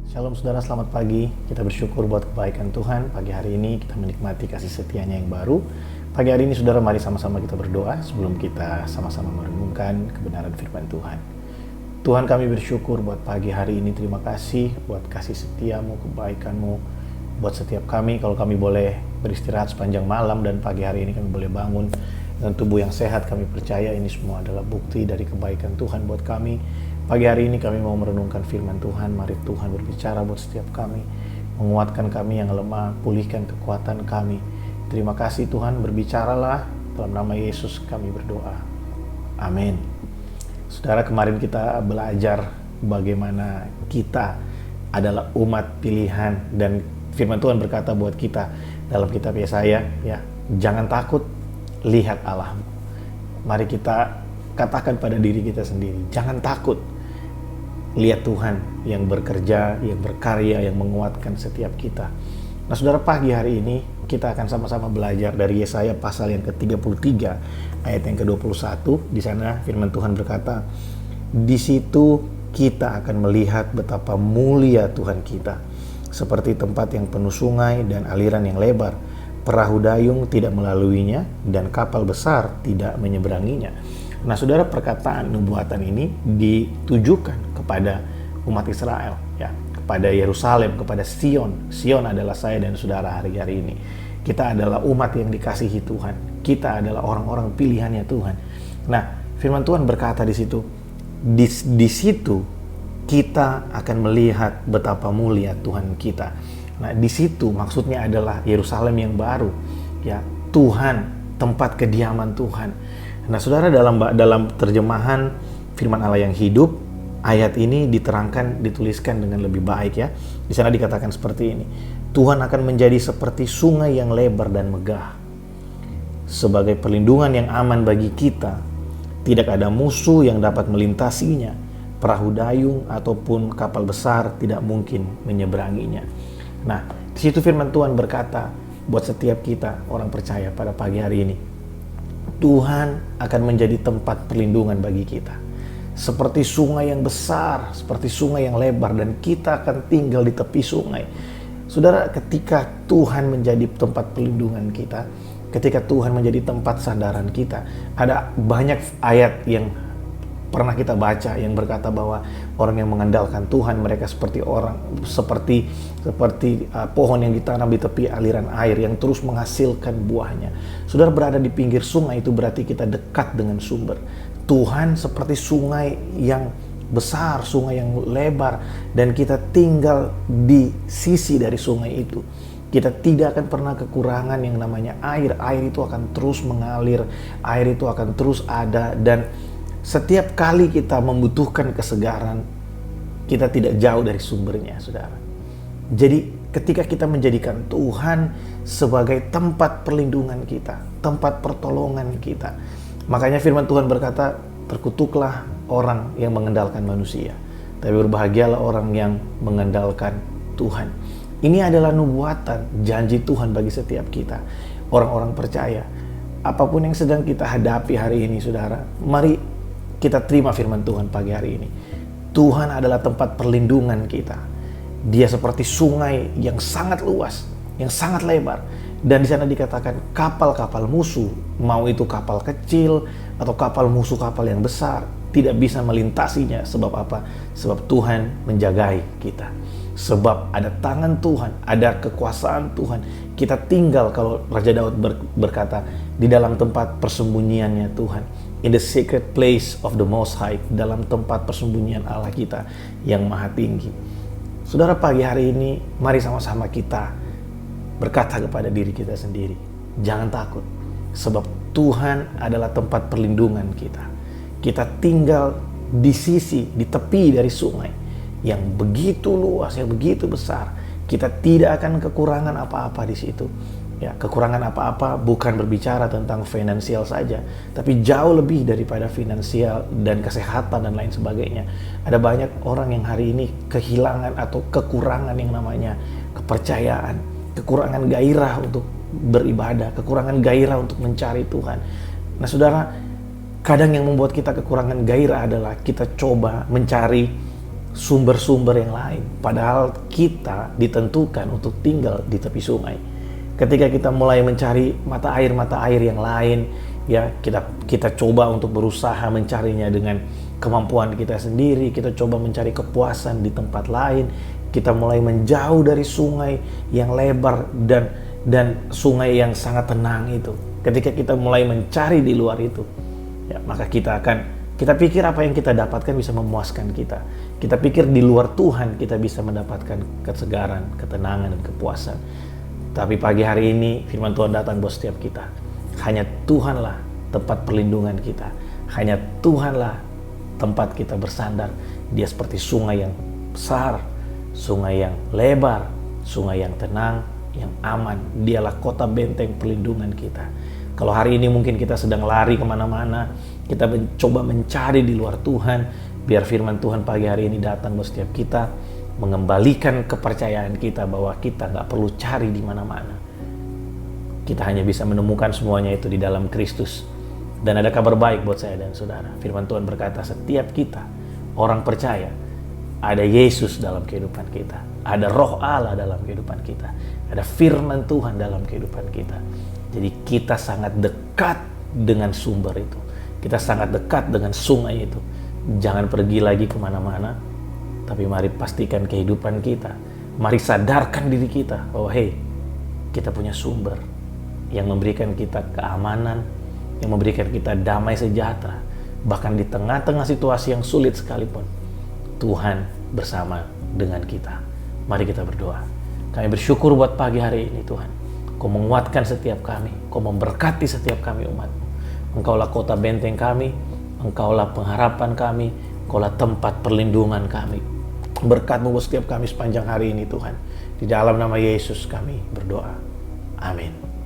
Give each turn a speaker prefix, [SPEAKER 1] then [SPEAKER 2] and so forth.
[SPEAKER 1] Shalom saudara, selamat pagi. Kita bersyukur buat kebaikan Tuhan. Pagi hari ini kita menikmati kasih setianya yang baru. Pagi hari ini saudara, mari sama-sama kita berdoa sebelum kita sama-sama merenungkan kebenaran firman Tuhan. Tuhan, kami bersyukur buat pagi hari ini. Terima kasih buat kasih setiamu, kebaikanmu buat setiap kami. Kalau kami boleh beristirahat sepanjang malam dan pagi hari ini kami boleh bangun dengan tubuh yang sehat, kami percaya ini semua adalah bukti dari kebaikan Tuhan buat kami. Pagi hari ini kami mau merenungkan firman Tuhan. Mari Tuhan berbicara buat setiap kami, menguatkan kami yang lemah, pulihkan kekuatan kami. Terima kasih Tuhan, berbicaralah, dalam nama Yesus kami berdoa. Amin. Saudara, kemarin kita belajar bagaimana kita adalah umat pilihan, dan firman Tuhan berkata buat kita dalam kitab Yesaya, ya, jangan takut, lihat Allahmu. Mari kita katakan pada diri kita sendiri, jangan takut. Lihat Tuhan yang bekerja, yang berkarya, yang menguatkan setiap kita. Nah saudara, pagi hari ini kita akan sama-sama belajar dari Yesaya pasal yang ke-33 ayat yang ke-21. Di sana firman Tuhan berkata, di situ kita akan melihat betapa mulia Tuhan kita, seperti tempat yang penuh sungai dan aliran yang lebar. Perahu dayung tidak melaluinya dan kapal besar tidak menyeberanginya. Nah saudara, perkataan nubuatan ini ditujukan kepada umat Israel, ya, kepada Yerusalem, kepada Sion. Sion adalah saya dan saudara hari-hari ini. Kita adalah umat yang dikasihi Tuhan. Kita adalah orang-orang pilihannya Tuhan. Nah, firman Tuhan berkata di situ, di situ kita akan melihat betapa mulia Tuhan kita. Nah, di situ maksudnya adalah Yerusalem yang baru, ya, Tuhan, tempat kediaman Tuhan. Nah, saudara, dalam terjemahan firman Allah yang hidup, ayat ini dituliskan dengan lebih baik, ya. Di sana dikatakan seperti ini. Tuhan akan menjadi seperti sungai yang lebar dan megah, sebagai perlindungan yang aman bagi kita. Tidak ada musuh yang dapat melintasinya. Perahu dayung ataupun kapal besar tidak mungkin menyeberanginya. Nah, di situ firman Tuhan berkata buat setiap kita orang percaya pada pagi hari ini, Tuhan akan menjadi tempat perlindungan bagi kita. Seperti sungai yang besar, seperti sungai yang lebar, dan kita akan tinggal di tepi sungai. Saudara, ketika Tuhan menjadi tempat perlindungan kita, ketika Tuhan menjadi tempat sandaran kita, ada banyak ayat yang pernah kita baca yang berkata bahwa orang yang mengandalkan Tuhan, mereka seperti pohon yang ditanam di tepi aliran air yang terus menghasilkan buahnya. Saudara, berada di pinggir sungai itu berarti kita dekat dengan sumber. Tuhan seperti sungai yang besar, sungai yang lebar, dan kita tinggal di sisi dari sungai itu. Kita tidak akan pernah kekurangan yang namanya air. Air itu akan terus mengalir, air itu akan terus ada, dan setiap kali kita membutuhkan kesegaran, kita tidak jauh dari sumbernya, saudara. Jadi ketika kita menjadikan Tuhan sebagai tempat perlindungan kita, tempat pertolongan kita, makanya firman Tuhan berkata, terkutuklah orang yang mengandalkan manusia, tapi berbahagialah orang yang mengandalkan Tuhan. Ini adalah nubuatan, janji Tuhan bagi setiap kita, orang-orang percaya. Apapun yang sedang kita hadapi hari ini, saudara, mari kita terima firman Tuhan pagi hari ini. Tuhan adalah tempat perlindungan kita. Dia seperti sungai yang sangat luas, yang sangat lebar. Dan di sana dikatakan kapal-kapal musuh, mau itu kapal kecil atau kapal musuh, kapal yang besar, tidak bisa melintasinya. Sebab apa? Sebab Tuhan menjagai kita. Sebab ada tangan Tuhan, ada kekuasaan Tuhan. Kita tinggal, kalau Raja Daud berkata, di dalam tempat persembunyiannya Tuhan. In the secret place of the Most High, dalam tempat persembunyian Allah kita yang maha tinggi. Saudara, pagi hari ini mari sama-sama kita berkata kepada diri kita sendiri, jangan takut, sebab Tuhan adalah tempat perlindungan kita. Kita tinggal di sisi, di tepi dari sungai yang begitu luas, yang begitu besar. Kita tidak akan kekurangan apa-apa di situ. Ya, kekurangan apa-apa bukan berbicara tentang finansial saja, tapi jauh lebih daripada finansial dan kesehatan dan lain sebagainya. Ada banyak orang yang hari ini kehilangan atau kekurangan yang namanya kepercayaan, kekurangan gairah untuk beribadah, kekurangan gairah untuk mencari Tuhan. Nah saudara, kadang yang membuat kita kekurangan gairah adalah kita coba mencari sumber-sumber yang lain. Padahal kita ditentukan untuk tinggal di tepi sungai. Ketika kita mulai mencari mata air yang lain, ya kita coba untuk berusaha mencarinya dengan kemampuan kita sendiri, kita coba mencari kepuasan di tempat lain, kita mulai menjauh dari sungai yang lebar dan sungai yang sangat tenang itu. Ketika kita mulai mencari di luar itu, ya, maka kita pikir apa yang kita dapatkan bisa memuaskan kita. Kita pikir di luar Tuhan kita bisa mendapatkan kesegaran, ketenangan, dan kepuasan. Tapi pagi hari ini firman Tuhan datang buat setiap kita. Hanya Tuhanlah tempat perlindungan kita. Hanya Tuhanlah tempat kita bersandar. Dia seperti sungai yang besar, sungai yang lebar, sungai yang tenang, yang aman. Dialah kota benteng perlindungan kita. Kalau hari ini mungkin kita sedang lari kemana-mana, kita mencoba mencari di luar Tuhan, biar firman Tuhan pagi hari ini datang buat setiap kita, mengembalikan kepercayaan kita bahwa kita nggak perlu cari di mana-mana. Kita hanya bisa menemukan semuanya itu di dalam Kristus. Dan ada kabar baik buat saya dan saudara. Firman Tuhan berkata, setiap kita, orang percaya, ada Yesus dalam kehidupan kita. Ada Roh Allah dalam kehidupan kita. Ada firman Tuhan dalam kehidupan kita. Jadi kita sangat dekat dengan sumber itu. Kita sangat dekat dengan sungai itu. Jangan pergi lagi kemana-mana, tapi mari pastikan kehidupan kita. Mari sadarkan diri kita bahwa kita punya sumber yang memberikan kita keamanan, yang memberikan kita damai sejahtera. Bahkan di tengah-tengah situasi yang sulit sekalipun, Tuhan bersama dengan kita. Mari kita berdoa. Kami bersyukur buat pagi hari ini Tuhan. Kau menguatkan setiap kami, Kau memberkati setiap kami umat-Mu. Engkaulah kota benteng kami, Engkaulah pengharapan kami, Engkaulah tempat perlindungan kami. Berkat-Mu buat setiap kami sepanjang hari ini Tuhan. Di dalam nama Yesus kami berdoa. Amin.